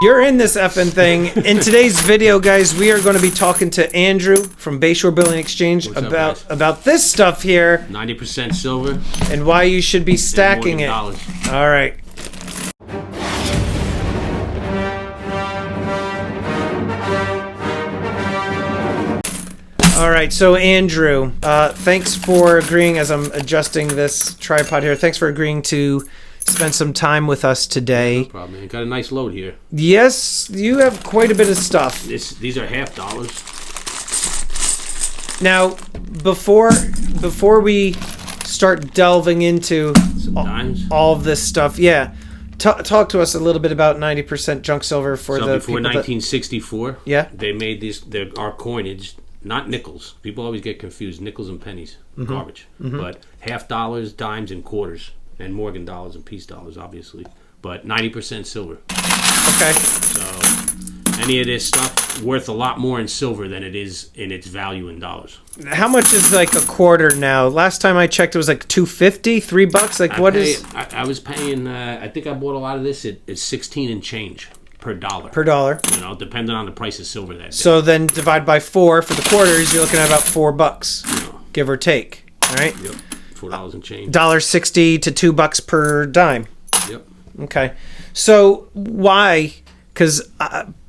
You're in this effing thing. In today's video, guys, we are going to be talking to Andrew from Bayshore Bullion Exchange about this stuff here. 90% silver. And why you should be stacking it. Dollars. All right. All right, so Andrew, thanks for agreeing, as I'm adjusting this tripod here, thanks for agreeing to spend some time with us today. No problem, man. Got a nice load here. Yes, you have quite a bit of stuff. These are $half. Now, before we start delving into all of this stuff, yeah, talk to us a little bit about 90% junk silver for the before 1964. Yeah, they made these. Our coinage, not nickels. People always get confused. Nickels and pennies, garbage. But $half, dimes, and quarters. And Morgan dollars and peace dollars, obviously, but 90% silver. Okay. So any of this stuff worth a lot more in silver than it is in its value in dollars. How much is like a quarter now? Last time I checked, it was like $2.50, $3. Like what is? I was paying. I think I bought a lot of this. It's 16 and change per dollar. Per dollar. You know, depending on the price of silver that day. So then divide by 4 for the quarters. You're looking at about $4, give or take. All right. Yep. $4 and change. $1.60 to $2 per dime. Yep. Okay. So why? Because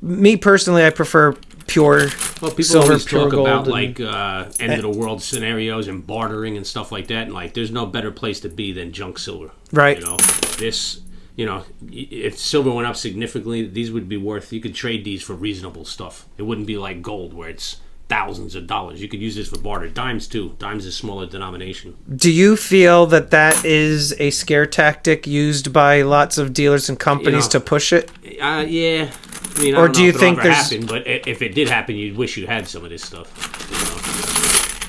me personally, I prefer pure people silver, always pure talk gold, about like end of the world scenarios and bartering and stuff like that. And like, there's no better place to be than junk silver. Right. You know, this. You know, if silver went up significantly, these would be worth. You could trade these for reasonable stuff. It wouldn't be like gold where it's thousands of dollars. You could use this for barter. Dimes too. Dimes is smaller denomination. Do you feel that is a scare tactic used by lots of dealers and companies to push it? Yeah. I mean, or do you think there's happened, but if it did happen, you'd wish you had some of this stuff. You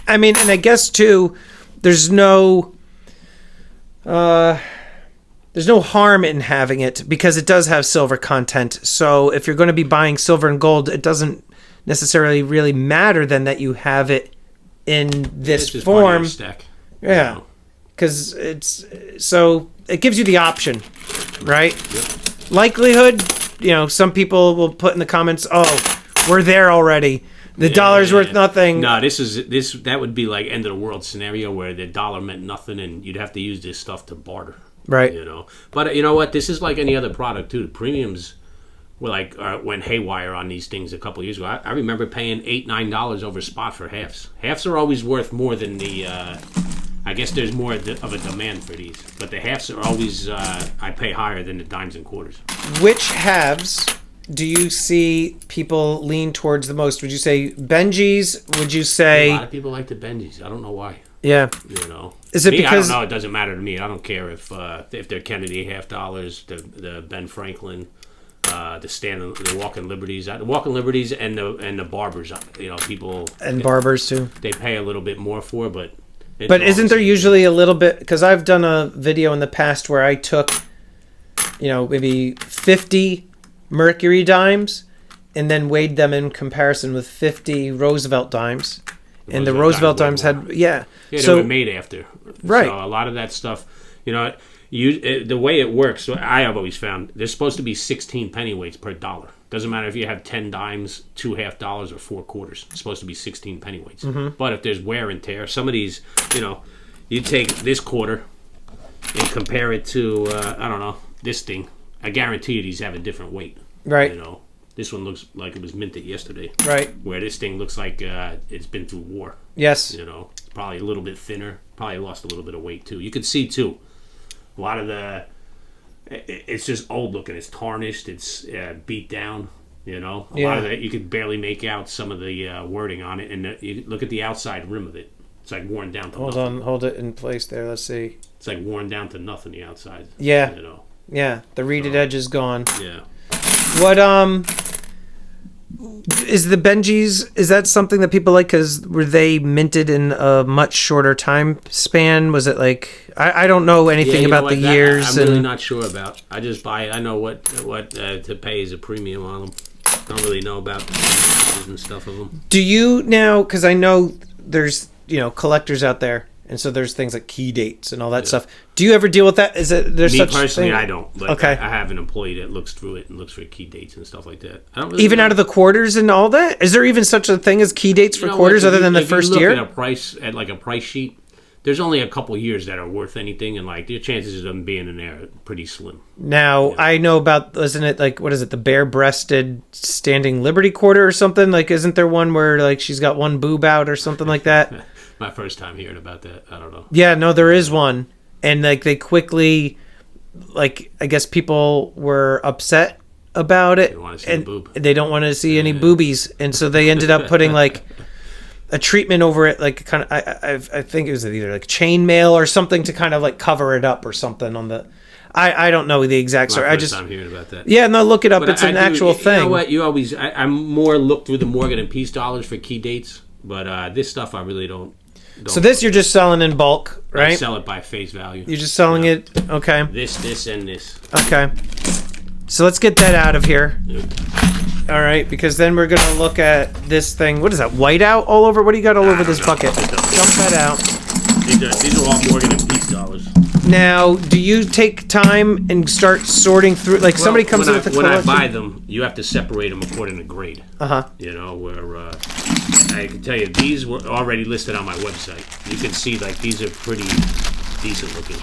know? I mean, and I guess too, there's no harm in having it because it does have silver content. So if you're going to be buying silver and gold, it doesn't necessarily really matter then that you have it in this form. Stack. Yeah, because it gives you the option, right? Yep. Likelihood, some people will put in the comments, "Oh, we're there already. The dollar's worth nothing." No, that would be like end of the world scenario where the dollar meant nothing and you'd have to use this stuff to barter. Right. But you know what? This is like any other product too. The premiums were like went haywire on these things a couple of years ago. I remember paying $8-9 over spot for halves. Halves are always worth more than the. I guess there's more of a demand for these, but the halves are always I pay higher than the dimes and quarters. Which halves do you see people lean towards the most? Would you say Benjis? Would you say a lot of people like the Benjis? I don't know why. Yeah. Is it because I don't know. It doesn't matter to me. I don't care if they're Kennedy $half, the Ben Franklin. The Walking Liberties, and the barbers, people and barbers too. They pay a little bit more for, but isn't there usually a little bit? Because I've done a video in the past where I took, maybe 50 Mercury dimes, and then weighed them in comparison with 50 Roosevelt dimes, and the Roosevelt dimes had they were made after, right. So a lot of that stuff, the way it works, so I have always found there's supposed to be 16 pennyweights per dollar. Doesn't matter if you have 10 dimes, 2 $half, or 4 quarters. It's supposed to be 16 pennyweights. Mm-hmm. But if there's wear and tear, some of these, you take this quarter and compare it to, this thing. I guarantee you these have a different weight. Right. This one looks like it was minted yesterday. Right. Where this thing looks like it's been through war. Yes. It's probably a little bit thinner. Probably lost a little bit of weight too. You could see too. A lot of it's just old looking. It's tarnished. It's beat down. A lot of that you could barely make out some of the wording on it. And you look at the outside rim of it. It's like worn down to nothing. Hold it in place there. Let's see. It's like worn down to nothing. The outside. Yeah. Yeah. The reeded edge is gone. Yeah. What is the Benjis? Is that something that people like? Because were they minted in a much shorter time span? Was it like I don't know anything about the years. I'm really not sure about. I just buy it. I know what to pay as a premium on them. I don't really know about the prices and stuff of them. Do you now? Because I know there's collectors out there, and so there's things like key dates and all that stuff. Do you ever deal with that? Is it there's Me such personally, thing? I don't. But Okay. I have an employee that looks through it and looks for key dates and stuff like that. I don't really Even know. out of the quarters and all that? Is there even such a thing as key dates for You know quarters what, other than the if you first look year? at a price at like a price sheet, there's only a couple years that are worth anything, and like the chances of them being in there are pretty slim. Now, I know about, isn't it like, what is it, the bare-breasted standing Liberty quarter or something? Like, isn't there one where, like, she's got one boob out or something like that? My first time hearing about that. I don't know. Yeah, no, there is one. And, like, they quickly, like, I guess people were upset about it. They don't want to see and the boob. They don't want to see any boobies. And so they ended up putting, like, a treatment over it, like, kind of, I think it was either, like, chainmail or something to kind of, like, cover it up or something on the... I don't know the exact story. My I first just time hearing about that. Yeah, no, look it up. But It's an I do- actual thing. You know what? You always. I'm more look through the Morgan and Peace dollars for key dates, but this stuff I really don't. So this you're just selling in bulk, I right? sell it by face value. You're just selling it. Okay. This, and this. Okay. So let's get that out of here. Yeah. All right, because then we're gonna look at this thing. What is that? Whiteout all over? What do you got all over this bucket? Dump that out. These are all Morgan and Peace dollars. Now, do you take time and start sorting through? Like somebody comes in with a when collection. I buy them, you have to separate them according to grade. You know, where I can tell you these were already listed on my website. You can see like these are pretty decent looking.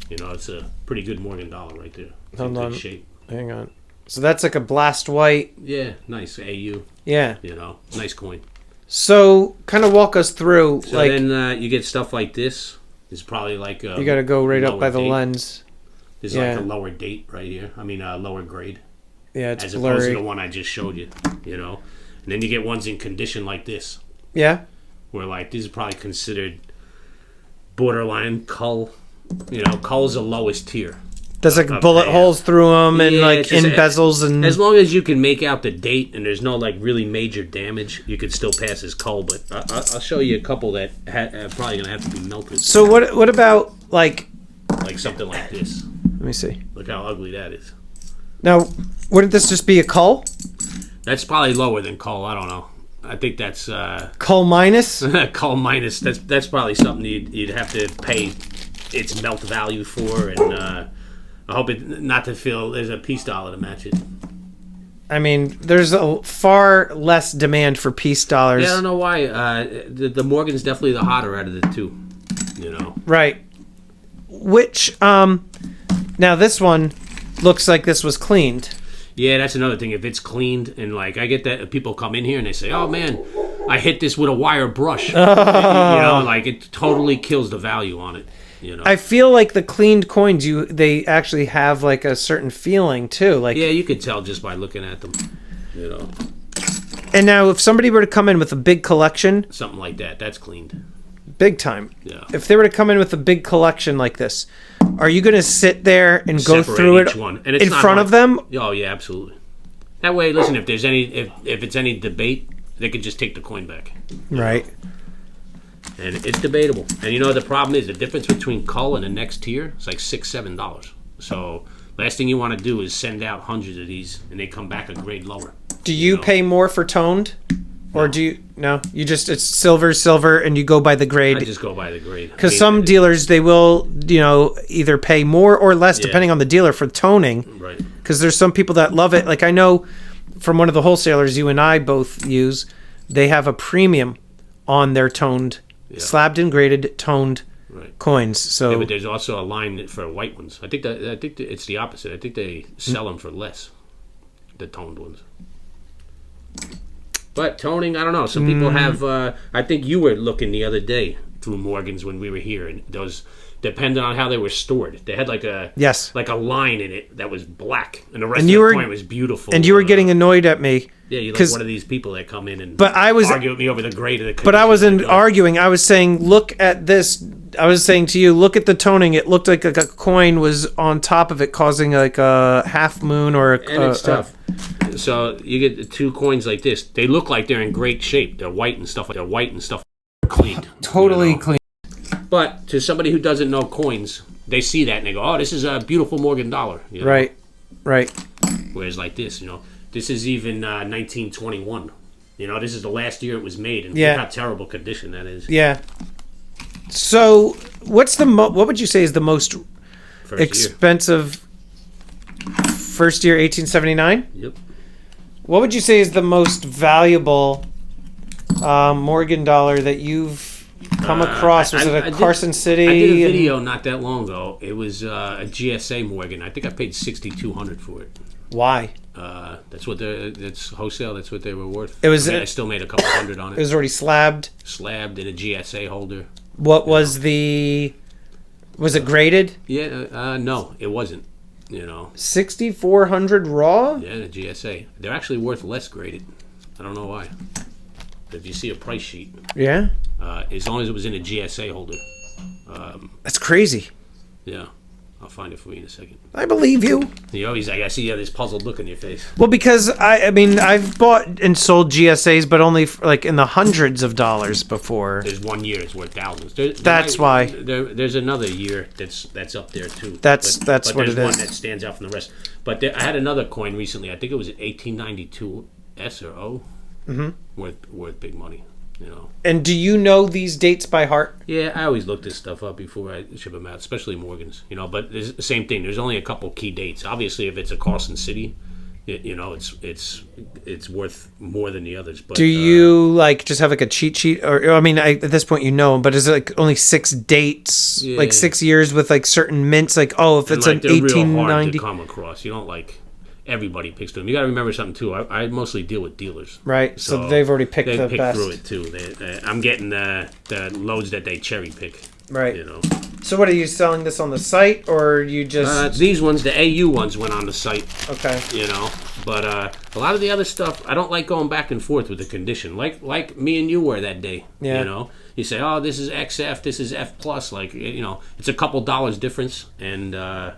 You know, it's a pretty good Morgan dollar right there. It's in good shape. Hang on. So that's like a blast white. Yeah, nice AU. Yeah. You know, nice coin. So kind of walk us through. So like then you get stuff like this. It's probably like you got to go right up by the date. lens. There's like a lower date right here. I mean, lower grade. Yeah, it's as opposed to blurry. the one I just showed you. You know, and then you get ones in condition like this, Yeah. where like these are probably considered borderline cull. You know, cull's the lowest tier. There's like Up bullet there. holes through them and Yeah, like it's just- bezels and. As long as you can make out the date and there's no like really major damage, you could still pass as cull. But I'll show you a couple that are probably gonna have to be melted, So what about like? like something like this. Let me see. Look how ugly that is. Now, wouldn't this just be a cull? That's probably lower than cull. I don't know. I think that's Cull minus? cull minus. That's probably something you'd have to pay its melt value for, and I hope it not to feel there's a peace dollar to match it. I mean, there's a far less demand for peace dollars. Yeah, I don't know why. The Morgan's definitely the hotter out of the two. You know. Right. Which now this one looks like this was cleaned. Yeah, that's another thing. If it's cleaned and like I get that people come in here and they say, "Oh man, I hit this with a wire brush," you know, like it totally kills the value on it. You know. I feel like the cleaned coins they actually have like a certain feeling too. Like Yeah, you could tell just by looking at them. You know, And now if somebody were to come in with a big collection, something like that. That's cleaned. big time. Yeah. If they were to come in with a big collection like this, are you going to sit there and go Separate through each it one. And it's in not front hard. of them? Oh yeah, absolutely. That way, listen. If there's any, if it's any debate, they could just take the coin back. Right. And it's debatable. And you know the problem is the difference between cull and the next tier is like $6-7. So last thing you want to do is send out hundreds of these and they come back a grade lower. Do you know. pay more for toned? Or do you no? You just it's silver and you go by the I grade. just go by the grade. Because some dealers they will, either pay more or less depending on the dealer for toning. Right. Because there's some people that love it. Like I know from one of the wholesalers you and I both use, they have a premium on their toned, slabbed and graded toned coins. So, Yeah, but there's also a line for white ones. I think it's the opposite. I think they sell them for less, the toned ones. But toning, I don't know. Some people have. I think you were looking the other day through Morgan's when we were here, and those, depending on how they were stored, they had like a line in it that was black, and the rest of the coin was beautiful. And you were getting annoyed at me. Yeah, you're like one of these people that come in and argue with me over the grade of the. But I wasn't arguing. I was saying, look at this. I was saying to you, look at the toning. It looked like a coin was on top of it, causing like a half moon or a. And it's tough. So you get the two coins like this. They look like they're in great shape. They're white and stuff. Cleaned. Totally clean. But to somebody who doesn't know coins, they see that and they go, "Oh, this is a beautiful Morgan dollar." You know? Right. Whereas like this, this is even 1921. This is the last year it was made, and Yeah. look how terrible condition that is. Yeah. So, what would you say is the most First year. Expensive first year, 1879? Yep. What would you say is the most valuable Morgan dollar that you've come across? Was it a Carson City? I did a video not that long ago. It was a GSA Morgan. I think I paid $6,200 for it. Why? That's wholesale. That's what they were worth. I still made a couple hundred on it. It was already slabbed in a GSA holder. What was was it graded? Yeah, no, it wasn't. 6,400 raw? Yeah, the GSA. They're actually worth less graded. I don't know why. If you see a price sheet, yeah, as long as it was in a GSA holder. That's crazy. Yeah, I'll find it for you in a second. I believe you. You always, I see you have this puzzled look on your face. Well, because I mean, I've bought and sold GSAs, but only like in the hundreds of dollars before. There's 1 year it's worth thousands. Why. There's another year that's up there too. That's what it is. There's one that stands out from the rest. But I had another coin recently. I think it was an 1892 S or O. Mm-hmm. Worth big money. And do you know these dates by heart? Yeah, I always look this stuff up before I ship them out, especially Morgans. But it's the same thing. There's only a couple key dates. Obviously, if it's a Carson City, it's worth more than the others. But do you just have like a cheat sheet, or I mean, at this point you know, but is it like only 6 dates, like 6 years with like certain mints? Like, if it's an 1890, real hard to come across. You don't everybody picks them. You got to remember something too. I mostly deal with dealers, right? So they've already picked the best. Through it too. I'm getting the loads that they cherry pick, right? So what are you selling this on the site, or you just these ones? The AU ones went on the site. Okay. But a lot of the other stuff, I don't like going back and forth with the condition, like me and you were that day. Yeah. You say, this is XF, this is F plus, it's a couple dollars difference, and I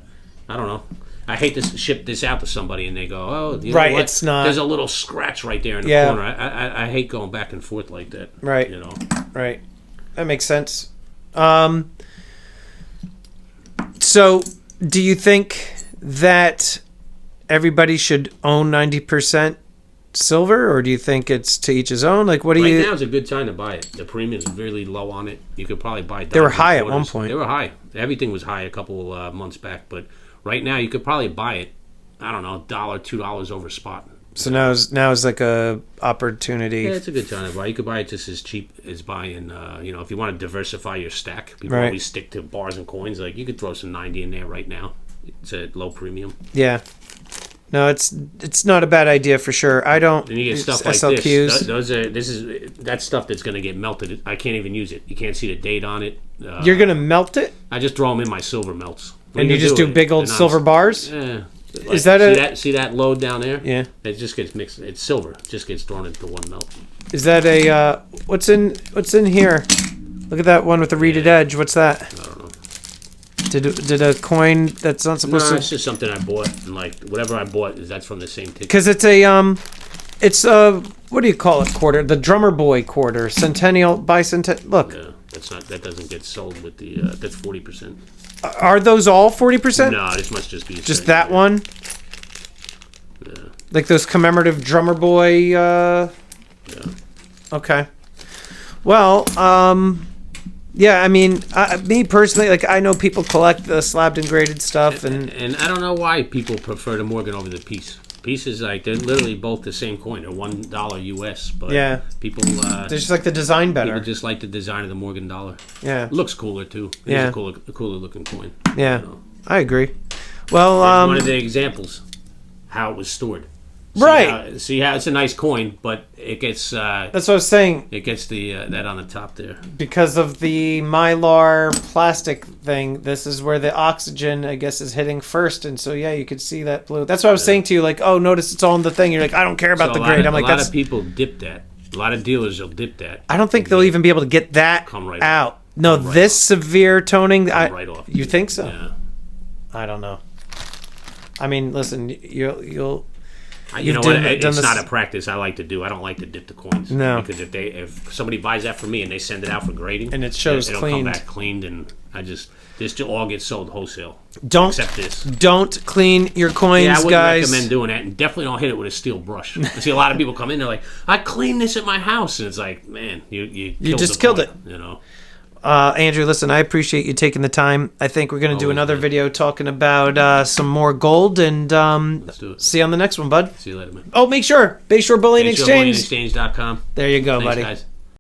don't know. I hate to ship this out to somebody and they go, right, it's not. There's a little scratch right there in the corner. I hate going back and forth like that. Right. Right. That makes sense. So, do you think that everybody should own 90% silver, or do you think it's to each his own? What do you? Right now is a good time to buy it. The premium's really low on it. You could probably buy. They were high at one point. They were high. Everything was high a couple months back, but right now you could probably buy it. I don't know, $1, $2 over spot. So now is like a opportunity. Yeah, it's a good time to buy. You could buy it just as cheap as buying. If you want to diversify your stack, people always stick to bars and coins. You could throw some 90 in there right now. It's a low premium. Yeah. No, it's not a bad idea for sure. I don't. And you get stuff like SLQs. That's stuff that's going to get melted. I can't even use it. You can't see the date on it. You're going to melt it? I just throw them in my silver melts. And you just do big old silver bars? Yeah. Is that see that load down there? Yeah. It just gets mixed. It's silver. It just gets thrown into one melt. Is that a what's in here? Look at that one with the reeded edge. What's that? I don't know. Did a coin that's not supposed to? No, it's just something I bought, and whatever I bought that's from the same ticket. Because it's what do you call it? Quarter, the drummer boy quarter, centennial, bicentennial. Look. Yeah, that doesn't get sold with the that's 40%. Are those all 40%? No, this must just be just that one. Yeah. Like those commemorative drummer boy. Yeah. Okay. Well, yeah. I mean, me personally, I know people collect the slabbed and graded stuff, and I don't know why people prefer the Morgan over the piece. Pieces they're literally both the same coin. They're $1 US, but yeah, people they just like the design better. People just like the design of the Morgan dollar. Yeah, it looks cooler too. It's a cooler looking coin. Yeah, I agree. Well, one of the examples how it was stored. See how it's a nice coin, but it gets. That's what I was saying. It gets the that on the top there because of the mylar plastic thing. This is where the oxygen, I guess, is hitting first, and so you could see that blue. That's what I was saying to you. Notice it's all in the thing. You're like, I don't care about the grade. I'm like, a lot of people dip that. A lot of dealers will dip that. I don't think they'll even be able to get that out. Off. No, this severe toning. Right off. You think so? Yeah. I don't know. I mean, listen, you'll. You know what? It's not a practice I like to do. I don't like to dip the coins. No, because if somebody buys that from me and they send it out for grading, and it shows it'll cleaned, come back cleaned, and this all gets sold wholesale. Except this. Don't clean your coins, I wouldn't guys. recommend doing that, and definitely don't hit it with a steel brush. I see a lot of people come in, they're like, "I cleaned this at my house," and it's like, man, you just killed it. Andrew, listen, I appreciate you taking the time. I think we're going to do Always, another man. video talking about some more gold, and Let's do it. see you on the next one, bud. See you later, man. Oh, make sure Bayshore Bullion Exchange. BayshoreBullionExchange.com. There you go, Thanks, buddy. guys.